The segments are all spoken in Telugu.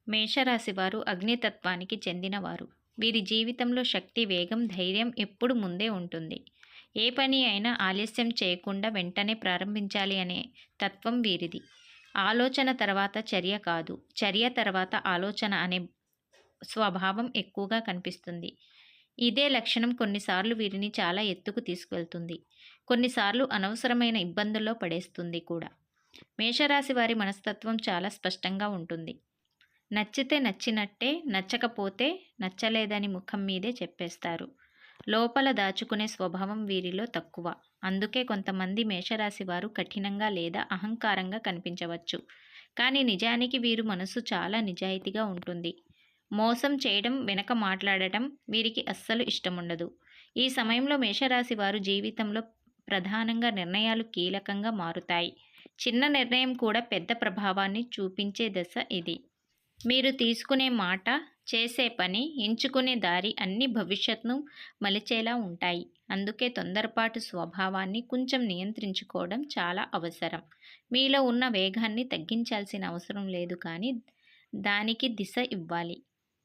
మేషరాశి వారు అగ్నితత్వానికి చెందినవారు. వీరి జీవితంలో శక్తి, వేగం, ధైర్యం ఎప్పుడు ముందే ఉంటుంది. ఏ పని అయినా ఆలస్యం చేయకుండా వెంటనే ప్రారంభించాలి అనే తత్వం వీరిది. ఆలోచన తర్వాత చర్య కాదు, చర్య తర్వాత ఆలోచన అనే స్వభావం ఎక్కువగా కనిపిస్తుంది. ఇదే లక్షణం కొన్నిసార్లు వీరిని చాలా ఎత్తుకు తీసుకువెళ్తుంది. కొన్నిసార్లు అనవసరమైన ఇబ్బందుల్లో పడేస్తుంది కూడా. మేషరాశి వారి మనస్తత్వం చాలా స్పష్టంగా ఉంటుంది. నచ్చితే నచ్చినట్టే, నచ్చకపోతే నచ్చలేదని ముఖం మీదే చెప్పేస్తారు. లోపల దాచుకునే స్వభావం వీరిలో తక్కువ. అందుకే కొంతమంది మేషరాశి వారు కఠినంగా లేదా అహంకారంగా కనిపించవచ్చు. కానీ నిజానికి వీరు మనసు చాలా నిజాయితీగా ఉంటుంది. మోసం చేయడం, వెనక మాట్లాడటం వీరికి అస్సలు ఇష్టముండదు. ఈ సమయంలో మేషరాశి వారు జీవితంలో ప్రధానంగా నిర్ణయాలు కీలకంగా మారుతాయి. చిన్న నిర్ణయం కూడా పెద్ద ప్రభావాన్ని చూపించే దశ ఇది. మీరు తీసుకునే మాట, చేసే పని, ఎంచుకునే దారి అన్నీ భవిష్యత్తును మలిచేలా ఉంటాయి. అందుకే తొందరపాటు స్వభావాన్ని కొంచెం నియంత్రించుకోవడం చాలా అవసరం. మీలో ఉన్న వేగాన్ని తగ్గించాల్సిన అవసరం లేదు, కానీ దానికి దిశ ఇవ్వాలి.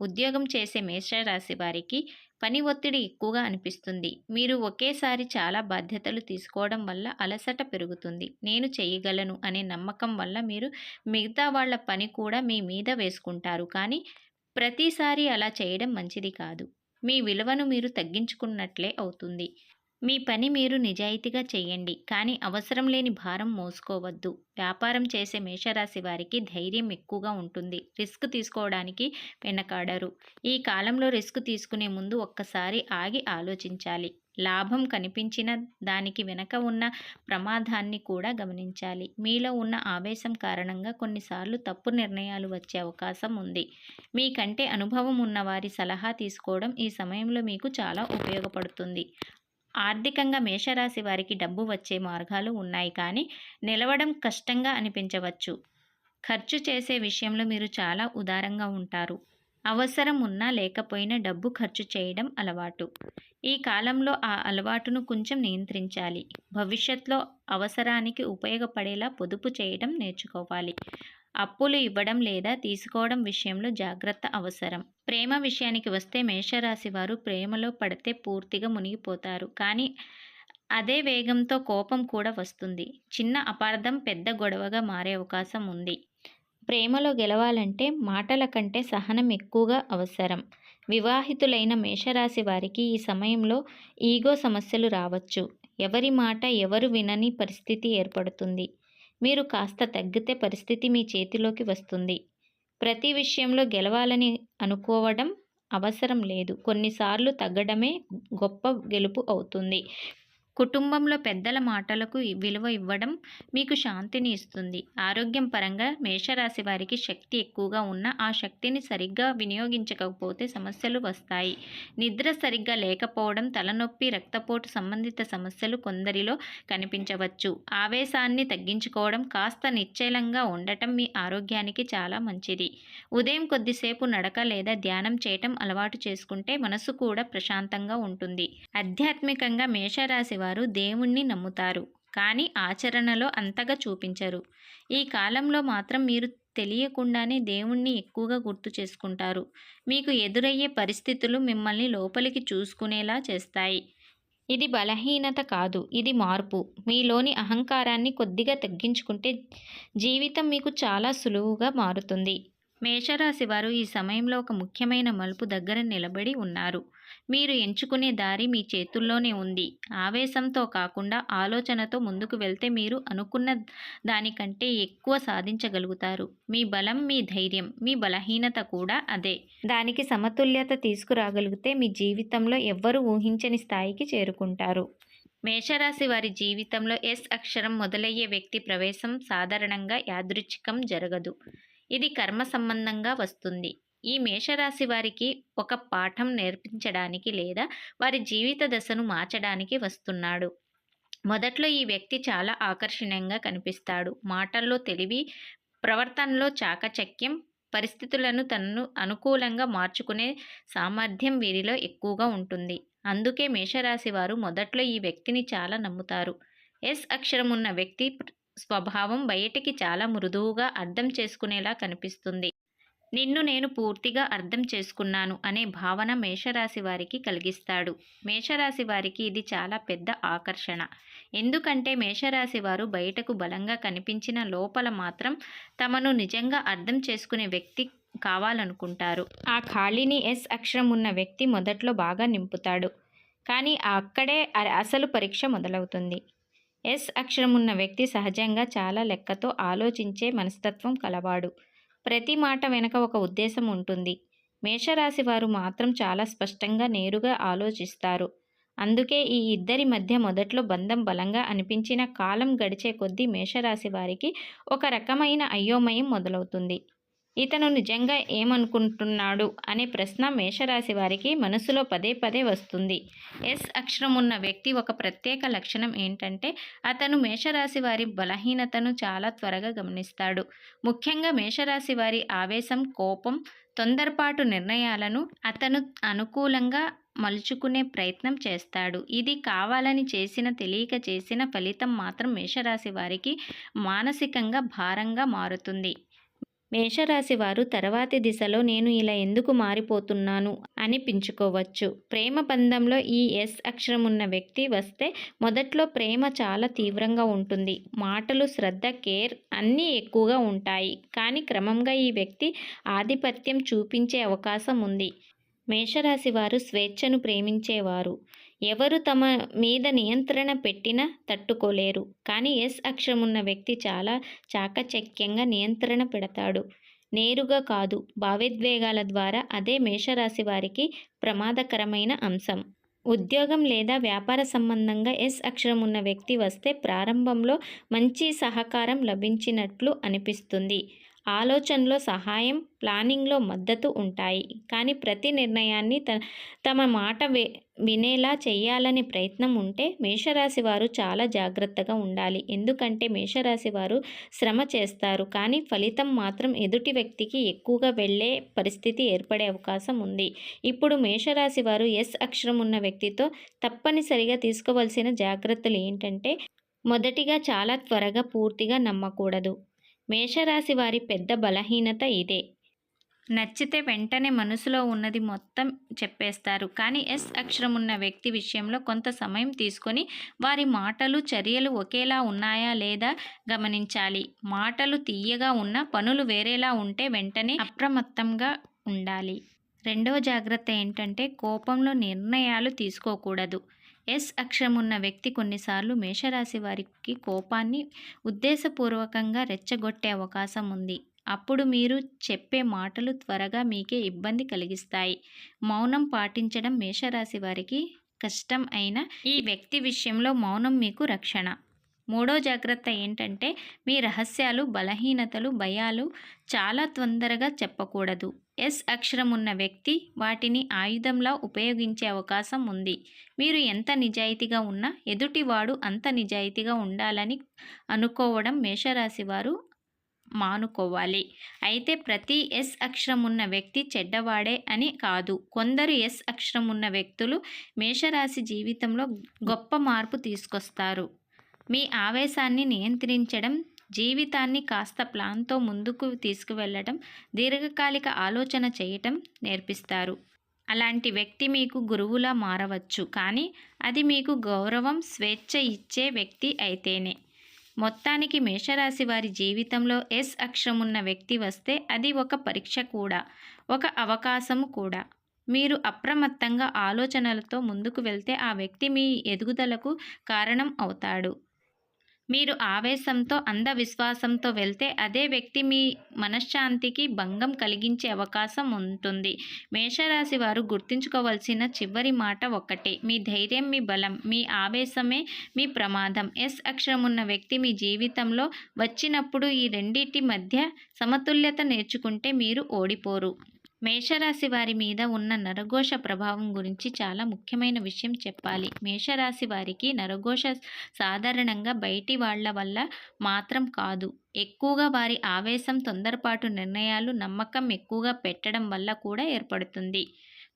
ఉద్యోగం చేసే మేషరాశి వారికి పని ఒత్తిడి ఎక్కువగా అనిపిస్తుంది. మీరు ఒకేసారి చాలా బాధ్యతలు తీసుకోవడం వల్ల అలసట పెరుగుతుంది. నేను చేయగలను అనే నమ్మకం వల్ల మీరు మిగతా వాళ్ళ పని కూడా మీ మీద వేసుకుంటారు. కానీ ప్రతిసారి అలా చేయడం మంచిది కాదు. మీ విలువను మీరు తగ్గించుకున్నట్లే అవుతుంది. మీ పని మీరు నిజాయితీగా చేయండి, కానీ అవసరం లేని భారం మోసుకోవద్దు. వ్యాపారం చేసే మేషరాశి వారికి ధైర్యం ఎక్కువగా ఉంటుంది. రిస్క్ తీసుకోవడానికి వెనకాడరు. ఈ కాలంలో రిస్క్ తీసుకునే ముందు ఒక్కసారి ఆగి ఆలోచించాలి. లాభం కనిపించిన దానికి వెనక ఉన్న ప్రమాదాన్ని కూడా గమనించాలి. మీలో ఉన్న ఆవేశం కారణంగా కొన్నిసార్లు తప్పు నిర్ణయాలు వచ్చే అవకాశం ఉంది. మీకంటే అనుభవం ఉన్న వారి సలహా తీసుకోవడం ఈ సమయంలో మీకు చాలా ఉపయోగపడుతుంది. ఆర్థికంగా మేషరాశి వారికి డబ్బు వచ్చే మార్గాలు ఉన్నాయి, కానీ నిలవడం కష్టంగా అనిపించవచ్చు. ఖర్చు చేసే విషయంలో మీరు చాలా ఉదారంగా ఉంటారు. అవసరం ఉన్నా లేకపోయినా డబ్బు ఖర్చు చేయడం అలవాటు. ఈ కాలంలో ఆ అలవాటును కొంచెం నియంత్రించాలి. భవిష్యత్తులో అవసరానికి ఉపయోగపడేలా పొదుపు చేయడం నేర్చుకోవాలి. అప్పులు ఇవ్వడం లేదా తీసుకోవడం విషయంలో జాగ్రత్త అవసరం. ప్రేమ విషయానికి వస్తే మేషరాశి వారు ప్రేమలో పడితే పూర్తిగా మునిగిపోతారు. కానీ అదే వేగంతో కోపం కూడా వస్తుంది. చిన్న అపార్థం పెద్ద గొడవగా మారే అవకాశం ఉంది. ప్రేమలో గెలవాలంటే మాటల కంటే సహనం ఎక్కువగా అవసరం. వివాహితులైన మేషరాశి వారికి ఈ సమయంలో ఈగో సమస్యలు రావచ్చు. ఎవరి మాట ఎవరు వినని పరిస్థితి ఏర్పడుతుంది. మీరు కాస్త తగ్గితే పరిస్థితి మీ చేతిలోకి వస్తుంది. ప్రతి విషయంలో గెలవాలని అనుకోవడం అవసరం లేదు. కొన్నిసార్లు తగ్గడమే గొప్ప గెలుపు అవుతుంది. కుటుంబంలో పెద్దల మాటలకు విలువ ఇవ్వడం మీకు శాంతిని ఇస్తుంది. ఆరోగ్యం పరంగా మేషరాశి వారికి శక్తి ఎక్కువగా ఉన్నా ఆ శక్తిని సరిగ్గా వినియోగించకపోతే సమస్యలు వస్తాయి. నిద్ర సరిగ్గా లేకపోవడం, తలనొప్పి, రక్తపోటు సంబంధిత సమస్యలు కొందరిలో కనిపించవచ్చు. ఆవేశాన్ని తగ్గించుకోవడం, కాస్త నిశ్చలంగా ఉండటం మీ ఆరోగ్యానికి చాలా మంచిది. ఉదయం కొద్దిసేపు నడక లేదా ధ్యానం చేయటం అలవాటు చేసుకుంటే మనసు కూడా ప్రశాంతంగా ఉంటుంది. ఆధ్యాత్మికంగా మేషరాశి వారు దేవుణ్ణి నమ్ముతారు, కానీ ఆచరణలో అంతగా చూపించరు. ఈ కాలంలో మాత్రం మీరు తెలియకుండానే దేవుణ్ణి ఎక్కువగా గుర్తు చేసుకుంటారు. మీకు ఎదురయ్యే పరిస్థితులు మిమ్మల్ని లోపలికి చూసుకునేలా చేస్తాయి. ఇది బలహీనత కాదు, ఇది మార్పు. మీలోని అహంకారాన్ని కొద్దిగా తగ్గించుకుంటే జీవితం మీకు చాలా సులువుగా మారుతుంది. మేషరాశి వారు ఈ సమయంలో ఒక ముఖ్యమైన మలుపు దగ్గర నిలబడి ఉన్నారు. మీరు ఎంచుకునే దారి మీ చేతుల్లోనే ఉంది. ఆవేశంతో కాకుండా ఆలోచనతో ముందుకు వెళ్తే మీరు అనుకున్న దానికంటే ఎక్కువ సాధించగలుగుతారు. మీ బలం మీ ధైర్యం, మీ బలహీనత కూడా అదే. దానికి సమతుల్యత తీసుకురాగలిగితే మీ జీవితంలో ఎవ్వరూ ఊహించని స్థాయికి చేరుకుంటారు. మేషరాశి వారి జీవితంలో ఎస్ అక్షరం మొదలయ్యే వ్యక్తి ప్రవేశం సాధారణంగా యాదృచ్ఛికం జరగదు. ఇది కర్మ సంబంధంగా వస్తుంది. ఈ మేషరాశి వారికి ఒక పాఠం నేర్పించడానికి లేదా వారి జీవిత దశను మార్చడానికి వస్తున్నాడు. మొదట్లో ఈ వ్యక్తి చాలా ఆకర్షణీయంగా కనిపిస్తాడు. మాటల్లో తెలివి, ప్రవర్తనలో చాకచక్యం, పరిస్థితులను తనను అనుకూలంగా మార్చుకునే సామర్థ్యం వీరిలో ఎక్కువగా ఉంటుంది. అందుకే మేషరాశి వారు మొదట్లో ఈ వ్యక్తిని చాలా నమ్ముతారు. ఎస్ అక్షరం ఉన్న వ్యక్తి స్వభావం బయటికి చాలా మృదువుగా, అర్థం చేసుకునేలా కనిపిస్తుంది. నిన్ను నేను పూర్తిగా అర్థం చేసుకున్నాను అనే భావన మేషరాశి వారికి కలిగిస్తాడు. మేషరాశి వారికి ఇది చాలా పెద్ద ఆకర్షణ. ఎందుకంటే మేషరాశి వారు బయటకు బలంగా కనిపించిన లోపల మాత్రం తమను నిజంగా అర్థం చేసుకునే వ్యక్తి కావాలనుకుంటారు. ఆ ఖాళీని ఎస్ అక్షరం ఉన్న వ్యక్తి మొదట్లో బాగా నింపుతాడు. కానీ అక్కడే అసలు పరీక్ష మొదలవుతుంది. ఎస్ అక్షరం ఉన్న వ్యక్తి సహజంగా చాలా లెక్కతో ఆలోచించే మనస్తత్వం కలవాడు. ప్రతి మాట వెనక ఒక ఉద్దేశం ఉంటుంది. మేషరాశి వారు మాత్రం చాలా స్పష్టంగా నేరుగా ఆలోచిస్తారు. అందుకే ఈ ఇద్దరి మధ్య మొదట్లో బంధం బలంగా అనిపించిన కాలం గడిచే కొద్దీ మేషరాశి వారికి ఒక రకమైన అయోమయం మొదలవుతుంది. ఇతను నిజంగా ఏమనుకుంటున్నాడు అనే ప్రశ్న మేషరాశి వారికి మనసులో పదే పదే వస్తుంది. ఎస్ అక్షరం ఉన్న వ్యక్తి ఒక ప్రత్యేక లక్షణం ఏంటంటే అతను మేషరాశి వారి బలహీనతను చాలా త్వరగా గమనిస్తాడు. ముఖ్యంగా మేషరాశి వారి ఆవేశం, కోపం, తొందరపాటు నిర్ణయాలను అతను అనుకూలంగా మలుచుకునే ప్రయత్నం చేస్తాడు. ఇది కావాలని చేసిన, తెలియక చేసిన ఫలితం మాత్రం మేషరాశి వారికి మానసికంగా భారంగా మారుతుంది. మేషరాశి వారు తర్వాతి దిశలో నేను ఇలా ఎందుకు మారిపోతున్నాను అనిపించుకోవచ్చు. ప్రేమ బంధంలో ఈ ఎస్ అక్షరం ఉన్న వ్యక్తి వస్తే మొదట్లో ప్రేమ చాలా తీవ్రంగా ఉంటుంది. మాటలు, శ్రద్ధ, కేర్ అన్నీ ఎక్కువగా ఉంటాయి. కానీ క్రమంగా ఈ వ్యక్తి ఆధిపత్యం చూపించే అవకాశం ఉంది. మేషరాశి వారు స్వేచ్ఛను ప్రేమించేవారు. ఎవరు తమ మీద నియంత్రణ పెట్టినా తట్టుకోలేరు. కానీ ఎస్ అక్షరం ఉన్న వ్యక్తి చాలా చాకచక్యంగా నియంత్రణ పెడతాడు. నేరుగా కాదు, భావోద్వేగాల ద్వారా. అదే మేషరాశి వారికి ప్రమాదకరమైన అంశం. ఉద్యోగం లేదా వ్యాపార సంబంధంగా ఎస్ అక్షరం ఉన్న వ్యక్తి వస్తే ప్రారంభంలో మంచి సహకారం లభించినట్లు అనిపిస్తుంది. ఆలోచనలో సహాయం, ప్లానింగ్లో మద్దతు ఉంటాయి. కానీ ప్రతి నిర్ణయాన్ని తమ మాట వినేలా చేయాలనే ప్రయత్నం ఉంటే మేషరాశి వారు చాలా జాగ్రత్తగా ఉండాలి. ఎందుకంటే మేషరాశి వారు శ్రమ చేస్తారు, కానీ ఫలితం మాత్రం ఎదుటి వ్యక్తికి ఎక్కువగా వెళ్ళే పరిస్థితి ఏర్పడే అవకాశం ఉంది. ఇప్పుడు మేషరాశి వారు ఎస్ అక్షరం ఉన్న వ్యక్తితో తప్పనిసరిగా తీసుకోవాల్సిన జాగ్రత్తలు ఏంటంటే, మొదటిగా చాలా త్వరగా పూర్తిగా నమ్మకూడదు. మేషరాశి వారి పెద్ద బలహీనత ఇదే. నచ్చితే వెంటనే మనసులో ఉన్నది మొత్తం చెప్పేస్తారు. కానీ ఎస్ అక్షరం ఉన్న వ్యక్తి విషయంలో కొంత సమయం తీసుకొని వారి మాటలు, చర్యలు ఒకేలా ఉన్నాయా లేదా గమనించాలి. మాటలు తీయగా ఉన్నా పనులు వేరేలా ఉంటే వెంటనే అప్రమత్తంగా ఉండాలి. రెండవ జాగ్రత్త ఏంటంటే కోపంలో నిర్ణయాలు తీసుకోకూడదు. ఎస్ అక్షరం ఉన్న వ్యక్తి కొన్నిసార్లు మేషరాశి వారికి కోపాన్ని ఉద్దేశపూర్వకంగా రెచ్చగొట్టే అవకాశం ఉంది. అప్పుడు మీరు చెప్పే మాటలు త్వరగా మీకే ఇబ్బంది కలిగిస్తాయి. మౌనం పాటించడం మేషరాశి వారికి కష్టం అయినా ఈ వ్యక్తి విషయంలో మౌనం మీకు రక్షణ. మూడో జాగ్రత్త ఏంటంటే మీ రహస్యాలు, బలహీనతలు, భయాలు చాలా తొందరగా చెప్పకూడదు. ఎస్ అక్షరం ఉన్న వ్యక్తి వాటిని ఆయుధంలా ఉపయోగించే అవకాశం ఉంది. మీరు ఎంత నిజాయితీగా ఉన్నా ఎదుటివాడు అంత నిజాయితీగా ఉండాలని అనుకోవడం మేషరాశి వారు మానుకోవాలి. అయితే ప్రతి ఎస్ అక్షరం ఉన్న వ్యక్తి చెడ్డవాడే అని కాదు. కొందరు ఎస్ అక్షరం ఉన్న వ్యక్తులు మేషరాశి జీవితంలో గొప్ప మార్పు తీసుకొస్తారు. మీ ఆవేశాన్ని నియంత్రించడం, జీవితాన్ని కాస్త ప్లాన్తో ముందుకు తీసుకువెళ్ళడం, దీర్ఘకాలిక ఆలోచన చేయటం నేర్పిస్తారు. అలాంటి వ్యక్తి మీకు గురువులా మారవచ్చు. కానీ అది మీకు గౌరవం, స్వేచ్ఛ ఇచ్చే వ్యక్తి అయితేనే. మొత్తానికి మేషరాశి వారి జీవితంలో ఎస్ అక్షరం ఉన్న వ్యక్తి వస్తే అది ఒక పరీక్ష కూడా, ఒక అవకాశం కూడా. మీరు అప్రమత్తంగా ఆలోచనలతో ముందుకు వెళ్తే ఆ వ్యక్తి మీ ఎదుగుదలకు కారణం అవుతాడు. మీరు ఆవేశంతో, అంధవిశ్వాసంతో వెళ్తే అదే వ్యక్తి మీ మనశ్శాంతికి భంగం కలిగించే అవకాశం ఉంటుంది. మేషరాశి వారు గుర్తుంచుకోవాల్సిన చివరి మాట ఒక్కటే: మీ ధైర్యం మీ బలం, మీ ఆవేశమే మీ ప్రమాదం. ఎస్ అక్షరం ఉన్న వ్యక్తి మీ జీవితంలో వచ్చినప్పుడు ఈ రెండింటి మధ్య సమతుల్యత నేర్చుకుంటే మీరు ఓడిపోరు. మేషరాశి వారి మీద ఉన్న నరఘోష ప్రభావం గురించి చాలా ముఖ్యమైన విషయం చెప్పాలి. మేషరాశి వారికి నరఘోష సాధారణంగా బయటి వాళ్ళ వల్ల మాత్రం కాదు, ఎక్కువగా వారి ఆవేశం, తొందరపాటు నిర్ణయాలు, నమ్మకం ఎక్కువగా పెట్టడం వల్ల కూడా ఏర్పడుతుంది.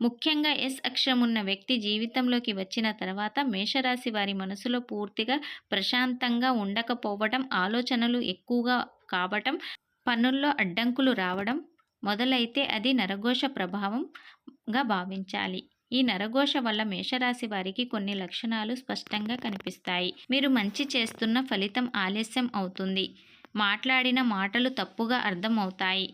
ముఖ్యంగా ఎస్ అక్షరం ఉన్న వ్యక్తి జీవితంలోకి వచ్చిన తర్వాత మేషరాశి వారి మనసులో పూర్తిగా ప్రశాంతంగా ఉండకపోవడం, ఆలోచనలు ఎక్కువగా కావటం, పనుల్లో అడ్డంకులు రావడం, మొదలైతే అది నరఘోష ప్రభావంగా భావించాలి. ఈ నరఘోష వల్ల మేషరాశి వారికి కొన్ని లక్షణాలు స్పష్టంగా కనిపిస్తాయి. మీరు మంచి చేస్తున్న ఫలితం ఆలస్యం అవుతుంది. మాట్లాడిన మాటలు తప్పుగా అర్థమవుతాయి.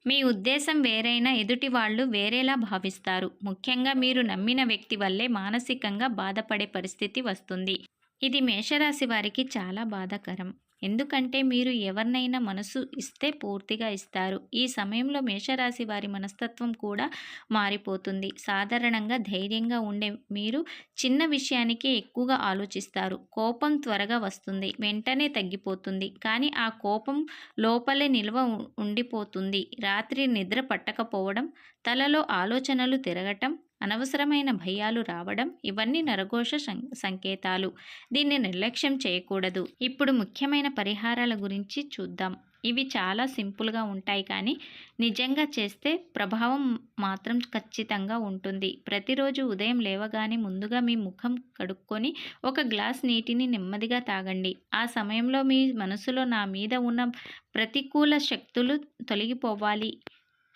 మీ ఉద్దేశం వేరైనా ఎదుటి వాళ్ళు వేరేలా భావిస్తారు. ముఖ్యంగా మీరు నమ్మిన వ్యక్తి వల్లే మానసికంగా బాధపడే పరిస్థితి వస్తుంది. ఇది మేషరాశి వారికి చాలా బాధాకరం. ఎందుకంటే మీరు ఎవరినైనా మనసు ఇస్తే పూర్తిగా ఇస్తారు. ఈ సమయంలో మేషరాశి వారి మనస్తత్వం కూడా మారిపోతుంది. సాధారణంగా ధైర్యంగా ఉండే మీరు చిన్న విషయానికే ఎక్కువగా ఆలోచిస్తారు. కోపం త్వరగా వస్తుంది, వెంటనే తగ్గిపోతుంది. కానీ ఆ కోపం లోపలే నిల్వ ఉండిపోతుంది. రాత్రి నిద్ర పట్టకపోవడం, తలలో ఆలోచనలు తిరగటం, అనవసరమైన భయాలు రావడం ఇవన్నీ నరఘోష సంకేతాలు. దీన్ని నిర్లక్ష్యం చేయకూడదు. ఇప్పుడు ముఖ్యమైన పరిహారాల గురించి చూద్దాం. ఇవి చాలా సింపుల్గా ఉంటాయి, కానీ నిజంగా చేస్తే ప్రభావం మాత్రం ఖచ్చితంగా ఉంటుంది. ప్రతిరోజు ఉదయం లేవగానే ముందుగా మీ ముఖం కడుక్కొని ఒక గ్లాస్ నీటిని నెమ్మదిగా తాగండి. ఆ సమయంలో మీ మనసులో నా మీద ఉన్న ప్రతికూల శక్తులు తొలగిపోవాలి,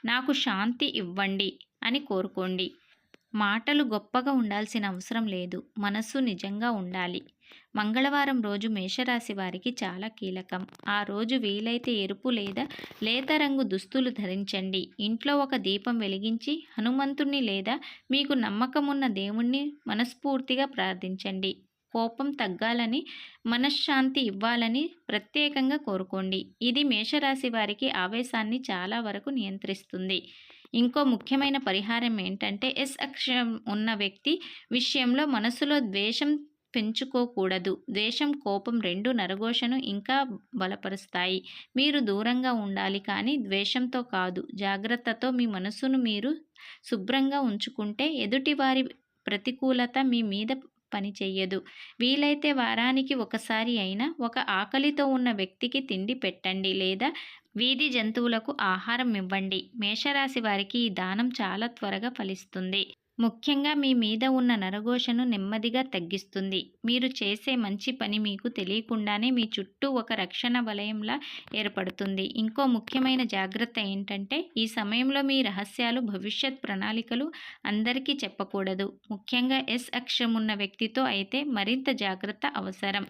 నాకు శాంతి ఇవ్వండి అని కోరుకోండి. మాటలు గొప్పగా ఉండాల్సిన అవసరం లేదు, మనసు నిజంగా ఉండాలి. మంగళవారం రోజు మేషరాశి వారికి చాలా కీలకం. ఆ రోజు వీలైతే ఎరుపు లేదా లేత రంగు దుస్తులు ధరించండి. ఇంట్లో ఒక దీపం వెలిగించి హనుమంతుణ్ణి లేదా మీకు నమ్మకమున్న దేవుణ్ణి మనస్ఫూర్తిగా ప్రార్థించండి. కోపం తగ్గాలని, మనశ్శాంతి ఇవ్వాలని ప్రత్యేకంగా కోరుకోండి. ఇది మేషరాశి వారికి ఆవేశాన్ని చాలా వరకు నియంత్రిస్తుంది. ఇంకో ముఖ్యమైన పరిహారం ఏంటంటే, ఎస్ అక్షరం ఉన్న వ్యక్తి విషయంలో మనసులో ద్వేషం పెంచుకోకూడదు. ద్వేషం, కోపం రెండు నరఘోషను ఇంకా బలపరుస్తాయి. మీరు దూరంగా ఉండాలి, కానీ ద్వేషంతో కాదు. జాగ్రత్తతో మీ మనసును మీరు శుభ్రంగా ఉంచుకుంటే ఎదుటివారి ప్రతికూలత మీ మీద పనిచేయదు. వీలైతే వారానికి ఒకసారి అయినా ఒక ఆకలితో ఉన్న వ్యక్తికి తిండి పెట్టండి లేదా వీధి జంతువులకు ఆహారం ఇవ్వండి. మేషరాశి వారికి ఈ దానం చాలా త్వరగా ఫలిస్తుంది. ముఖ్యంగా మీ మీద ఉన్న నరఘోషను నెమ్మదిగా తగ్గిస్తుంది. మీరు చేసే మంచి పని మీకు తెలియకుండానే మీ చుట్టూ ఒక రక్షణ వలయంలా ఏర్పడుతుంది. ఇంకో ముఖ్యమైన జాగ్రత్త ఏంటంటే, ఈ సమయంలో మీ రహస్యాలు, భవిష్యత్ ప్రణాళికలు అందరికీ చెప్పకూడదు. ముఖ్యంగా ఎస్ అక్షరం ఉన్న వ్యక్తితో అయితే మరింత జాగ్రత్త అవసరం.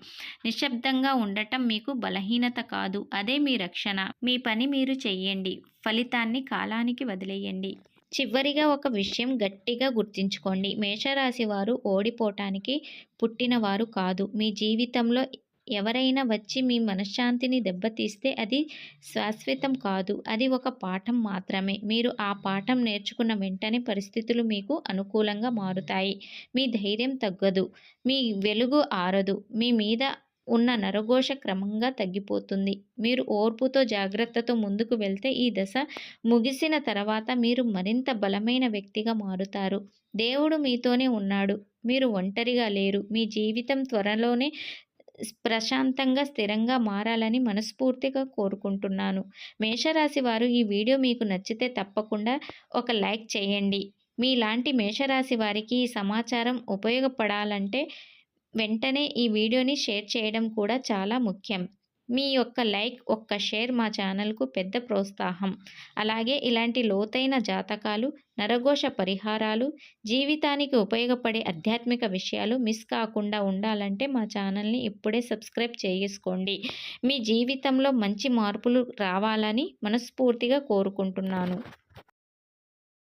నిశ్శబ్దంగా ఉండటం మీకు బలహీనత కాదు, అదే మీ రక్షణ. మీ పని మీరు చెయ్యండి, ఫలితాన్ని కాలానికి వదిలేయండి. చివరిగా ఒక విషయం గట్టిగా గుర్తుంచుకోండి. మేషరాశి వారు ఓడిపోవటానికి పుట్టినవారు కాదు. మీ జీవితంలో ఎవరైనా వచ్చి మీ మనశ్శాంతిని దెబ్బతీస్తే అది శాశ్వతం కాదు. అది ఒక పాఠం మాత్రమే. మీరు ఆ పాఠం నేర్చుకున్న వెంటనే పరిస్థితులు మీకు అనుకూలంగా మారుతాయి. మీ ధైర్యం తగ్గదు, మీ వెలుగు ఆరదు, మీ మీద ఉన్న నరఘోష క్రమంగా తగ్గిపోతుంది. మీరు ఓర్పుతో, జాగ్రత్తతో ముందుకు వెళ్తే ఈ దశ ముగిసిన తర్వాత మీరు మరింత బలమైన వ్యక్తిగా మారుతారు. దేవుడు మీతోనే ఉన్నాడు, మీరు ఒంటరిగా లేరు. మీ జీవితం త్వరలోనే ప్రశాంతంగా, స్థిరంగా మారాలని మనస్ఫూర్తిగా కోరుకుంటున్నాను. మేషరాశి వారు, ఈ వీడియో మీకు నచ్చితే తప్పకుండా ఒక లైక్ చేయండి. మీలాంటి మేషరాశి వారికి ఈ సమాచారం ఉపయోగపడాలంటే వెంటనే ఈ వీడియోని షేర్ చేయడం కూడా చాలా ముఖ్యం. మీ యొక్క లైక్, ఒక్క షేర్ మా ఛానల్కు పెద్ద ప్రోత్సాహం. అలాగే ఇలాంటి లోతైన జాతకాలు, నరఘోష పరిహారాలు, జీవితానికి ఉపయోగపడే ఆధ్యాత్మిక విషయాలు మిస్ కాకుండా ఉండాలంటే మా ఛానల్ని ఇప్పుడే సబ్స్క్రైబ్ చేసుకోండి. మీ జీవితంలో మంచి మార్పులు రావాలని మనస్ఫూర్తిగా కోరుకుంటున్నాను.